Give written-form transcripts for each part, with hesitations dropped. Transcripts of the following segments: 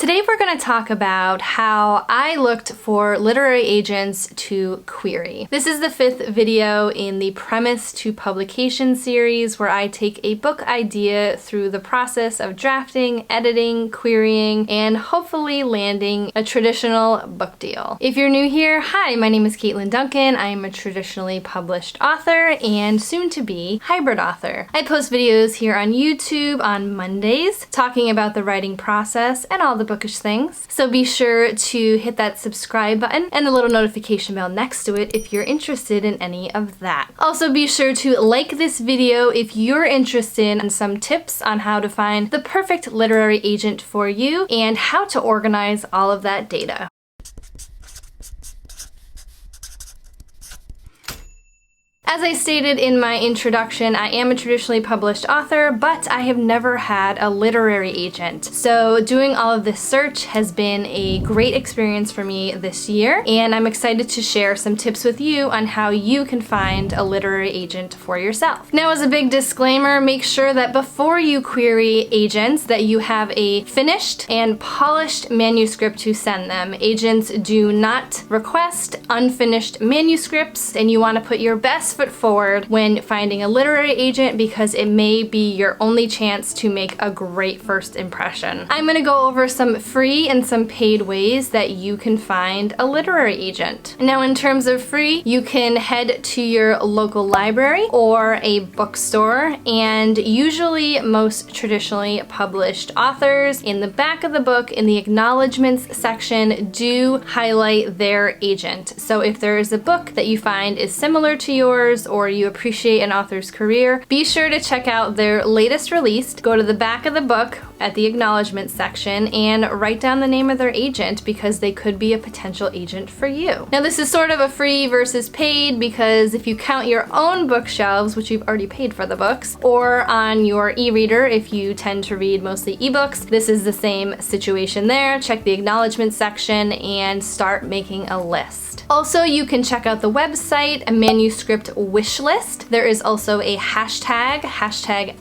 Today we're going to talk about how I looked for literary agents to query. This is the 5th video in the Premise to Publication series where I take a book idea through the process of drafting, editing, querying, and hopefully landing a traditional book deal. If you're new here, hi, my name is Caitlin Duncan. I am a traditionally published author and soon to be hybrid author. I post videos here on YouTube on Mondays talking about the writing process and all the bookish things. So be sure to hit that subscribe button and the little notification bell next to it if you're interested in any of that. Also be sure to like this video if you're interested in some tips on how to find the perfect literary agent for you and how to organize all of that data. As I stated in my introduction, I am a traditionally published author, but I have never had a literary agent. So doing all of this search has been a great experience for me this year, and I'm excited to share some tips with you on how you can find a literary agent for yourself. Now, as a big disclaimer, make sure that before you query agents that you have a finished and polished manuscript to send them. Agents do not request unfinished manuscripts, and you want to put your best foot forward when finding a literary agent because it may be your only chance to make a great first impression. I'm going to go over some free and some paid ways that you can find a literary agent. Now, in terms of free, you can head to your local library or a bookstore, and usually most traditionally published authors in the back of the book in the acknowledgments section do highlight their agent. So if there is a book that you find is similar to yours or you appreciate an author's career, be sure to check out their latest release. Go to the back of the book at the acknowledgement section and write down the name of their agent because they could be a potential agent for you. Now, this is sort of a free versus paid because if you count your own bookshelves, which you've already paid for the books, or on your e-reader if you tend to read mostly ebooks, this is the same situation there. Check the acknowledgement section and start making a list. Also, you can check out the website, a manuscript wish list. There is also a hashtag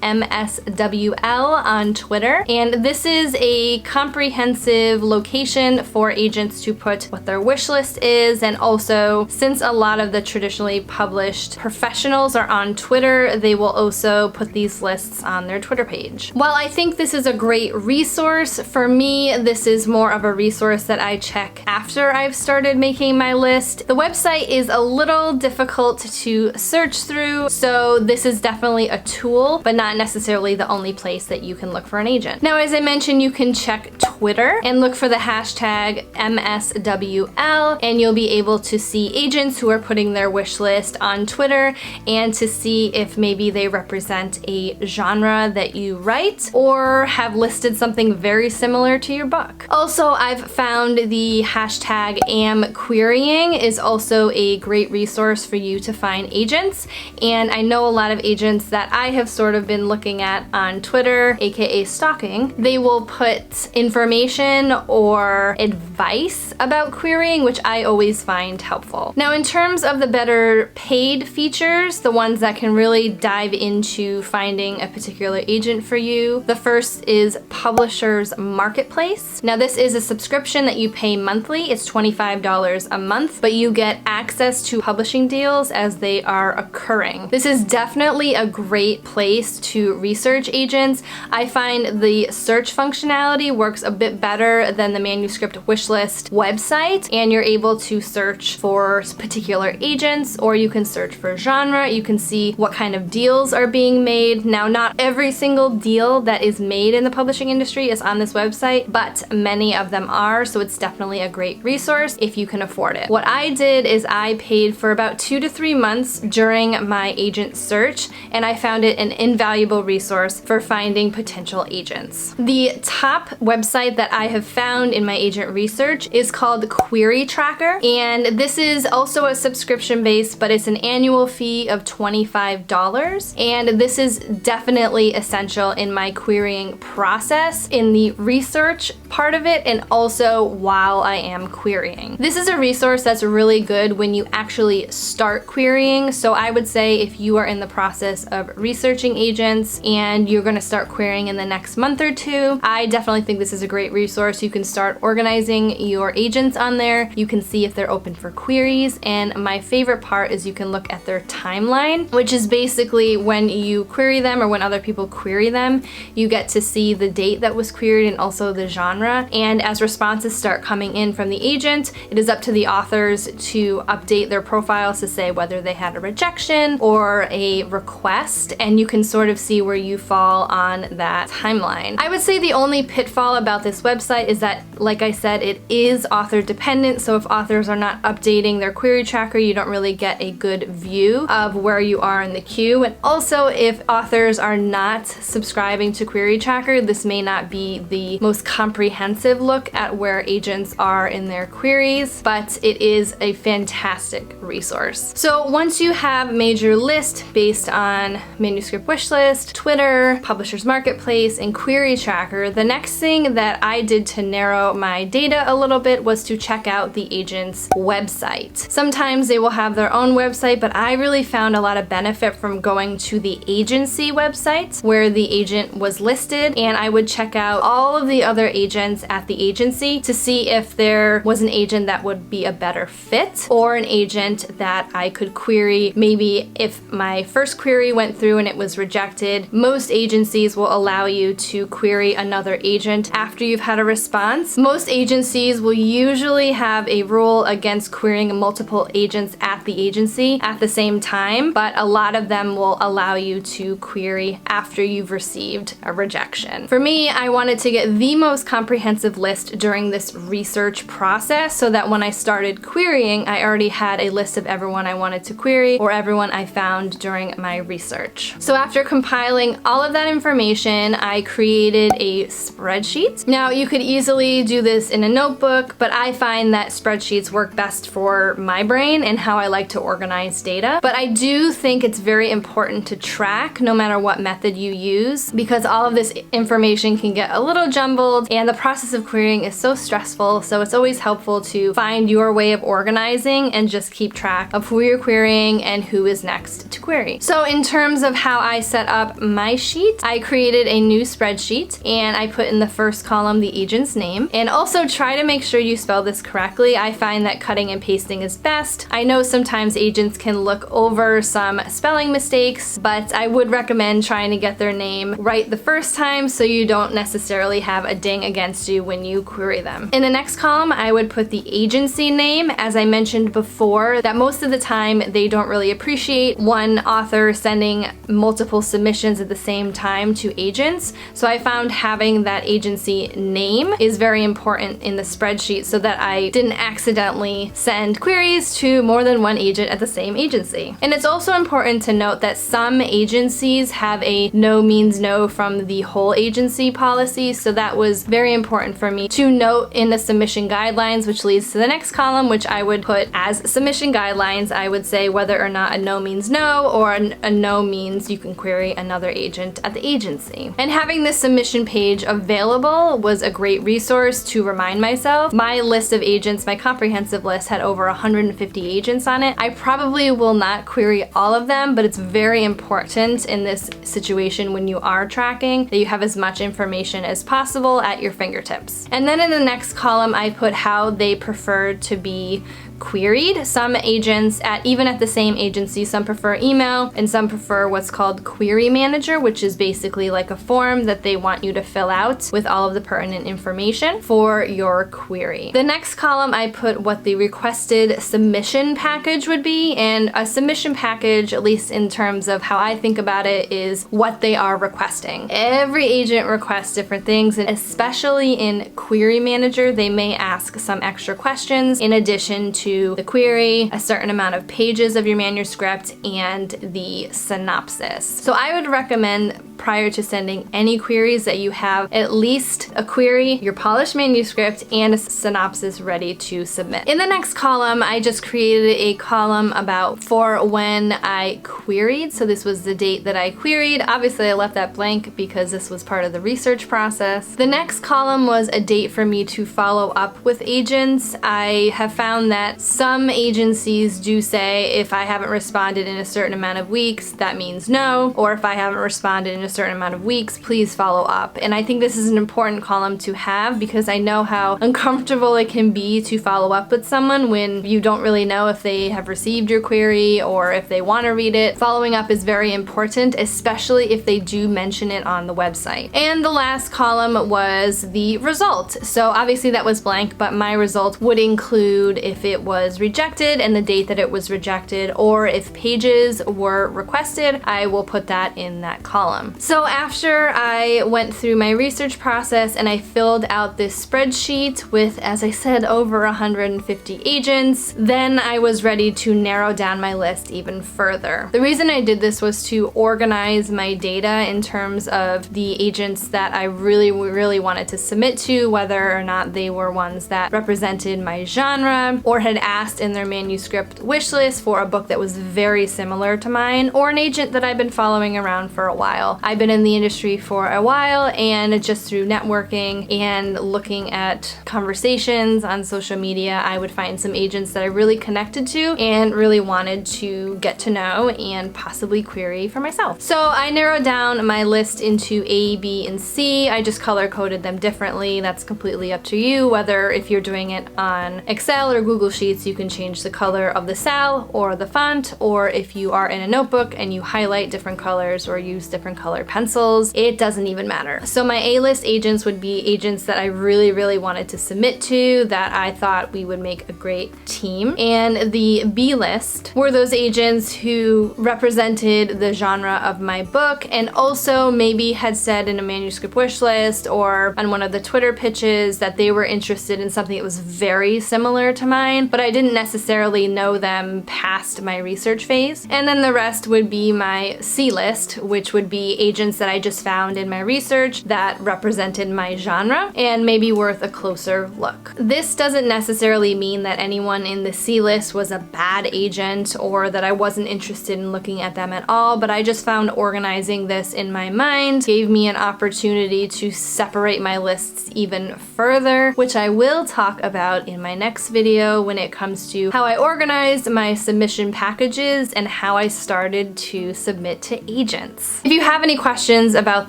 MSWL on Twitter, and this is a comprehensive location for agents to put what their wish list is, and also since a lot of the traditionally published professionals are on Twitter, they will also put these lists on their Twitter page. While I think this is a great resource, for me, this is more of a resource that I check after I've started making my list. The website is a little difficult to search through, so this is definitely a tool, but not necessarily the only place that you can look for an agent. Now, as I mentioned, you can check Twitter and look for the hashtag MSWL, and you'll be able to see agents who are putting their wish list on Twitter and to see if maybe they represent a genre that you write or have listed something very similar to your book. Also, I've found the hashtag #amquerying is also a great resource for you to find agents, and I know a lot of agents that I have sort of been looking at on Twitter, aka stalking. They will put information or advice about querying, which I always find helpful. Now, in terms of the better paid features, the ones that can really dive into finding a particular agent for you, the first is Publishers Marketplace. Now, this is a subscription that you pay monthly. It's $25 a month, but you get access to publishing deals as they are occurring. This is definitely a great place to research agents. I find the search functionality works a bit better than the manuscript wishlist website, and you're able to search for particular agents, or you can search for genre. You can see what kind of deals are being made. Now, not every single deal that is made in the publishing industry is on this website, but many of them are, so it's definitely a great resource if you can afford it. What I did is I paid for about 2 to 3 months during my agent search, and I found it an invaluable resource for finding potential agents. The top website that I have found in my agent research is called Query Tracker, and this is also a subscription base, but it's an annual fee of $25, and this is definitely essential in my querying process, in the research part of it, and also while I am querying. This is a resource that's really good when you actually start querying. So I would say if you are in the process of researching agents and you're going to start querying in the next month or two, I definitely think this is a great resource. You can start organizing your agents on there. You can see if they're open for queries, and my favorite part is you can look at their timeline, which is basically when you query them or when other people query them, you get to see the date that was queried and also the genre. And as responses start coming in from the agent, it is up to the authors to update their profiles to say whether they had a rejection or a request, and you can sort of see where you fall on that timeline. I would say the only pitfall about this website is that, like I said, it is author dependent, so if authors are not updating their query tracker, you don't really get a good view of where you are in the queue. And also, if authors are not subscribing to Query Tracker, this may not be the most comprehensive look at where agents are in their queries, but it is a fantastic resource. So once you have made your list based on Manuscript Wishlist, Twitter, Publishers Marketplace, and Query Tracker, the next thing that I did to narrow my data a little bit was to check out the agent's website. Sometimes they will have their own website, but I really found a lot of benefit from going to the agency website where the agent was listed, and I would check out all of the other agents at the agency to see if there was an agent that would be a better fit or an agent that I could query. Maybe if my first query went through and it was rejected, most agencies will allow you to query another agent after you've had a response. Most agencies will usually have a rule against querying multiple agents at the agency at the same time, but a lot of them will allow you to query after you've received a rejection. For me, I wanted to get the most comprehensive list during this research process so that when I started querying, I already had a list of everyone I wanted to query or everyone I found during my research. So after compiling all of that information, I created a spreadsheet. Now, you could easily do this in a notebook, but I find that spreadsheets work best for my brain and how I like to organize data. But I do think it's very important to track no matter what method you use, because all of this information can get a little jumbled and the process of querying is so stressful. So it's always helpful to find your way of organizing and just keep track of who you're querying and who is next to query. So in terms of how I set up my sheet, I created a new spreadsheet and I put in the first column the agent's name, and also try to make sure you spell this correctly. I find that cutting and pasting is best. I know sometimes agents can look over some spelling mistakes, but I would recommend trying to get their name right the first time so you don't necessarily have a ding against you when you query them. In the next column, I would put the agency name. As I mentioned before, that most of the time they don't really appreciate one author sending multiple submissions at the same time to agents. So I found having that agency name is very important in the spreadsheet so that I didn't accidentally send queries to more than one agent at the same agency. And it's also important to note that some agencies have a no means no from the whole agency policy, so that was very important for me to note in the submission guidelines, which leads to the next column, which I would put as submission guidelines. I would say whether or not a no means no or a no means you can query another agent at the agency. And having this submission page available was a great resource to remind myself. My list of agents, my comprehensive list, had over 150 agents on it. I probably will not query all of them, but it's very important in this situation when you are tracking that you have as much information as possible at your fingertips. And then in the next column, I put how they preferred to be queried. Some agents even at the same agency, some prefer email and some prefer what's called Query Manager, which is basically like a form that they want you to fill out with all of the pertinent information for your query. The next column, I put what the requested submission package would be, and a submission package, at least in terms of how I think about it, is what they are requesting. Every agent requests different things, and especially in Query Manager, they may ask some extra questions in addition to the query, a certain amount of pages of your manuscript, and the synopsis. So I would recommend prior to sending any queries that you have at least a query, your polished manuscript, and a synopsis ready to submit. In the next column, I just created a column about for when I queried. So this was the date that I queried. Obviously, I left that blank because this was part of the research process. The next column was a date for me to follow up with agents. I have found that Some agencies do say if I haven't responded in a certain amount of weeks, that means no, or if I haven't responded in a certain amount of weeks, please follow up. And I think this is an important column to have because I know how uncomfortable it can be to follow up with someone when you don't really know if they have received your query or if they want to read it. Following up is very important, especially if they do mention it on the website. And the last column was the result. So obviously that was blank, but my result would include if it was rejected and the date that it was rejected, or if pages were requested, I will put that in that column. So after I went through my research process and I filled out this spreadsheet with, as I said, over 150 agents, then I was ready to narrow down my list even further. The reason I did this was to organize my data in terms of the agents that I really wanted to submit to, whether or not they were ones that represented my genre or had asked in their manuscript wish list for a book that was very similar to mine, or an agent that I've been following around for a while. I've been in the industry for a while, and just through networking and looking at conversations on social media, I would find some agents that I really connected to and really wanted to get to know and possibly query for myself. So I narrowed down my list into A, B, and C. I just color coded them differently. That's completely up to you. Whether if you're doing it on Excel or Google Sheets, you can change the color of the cell or the font, or if you are in a notebook and you highlight different colors or use different color pencils, it doesn't even matter. So my A-list agents would be agents that I really wanted to submit to, that I thought we would make a great team. And the B-list were those agents who represented the genre of my book and also maybe had said in a manuscript wish list or on one of the Twitter pitches that they were interested in something that was very similar to mine, but I didn't necessarily know them past my research phase. And then the rest would be my C list, which would be agents that I just found in my research that represented my genre and maybe worth a closer look. This doesn't necessarily mean that anyone in the C list was a bad agent or that I wasn't interested in looking at them at all, but I just found organizing this in my mind gave me an opportunity to separate my lists even further, which I will talk about in my next video when it comes to how I organized my submission packages and how I started to submit to agents. If you have any questions about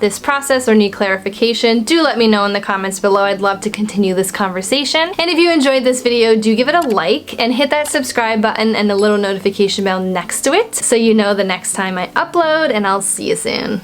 this process or need clarification, do let me know in the comments below. I'd love to continue this conversation. And if you enjoyed this video, do give it a like and hit that subscribe button and the little notification bell next to it so you know the next time I upload, and I'll see you soon.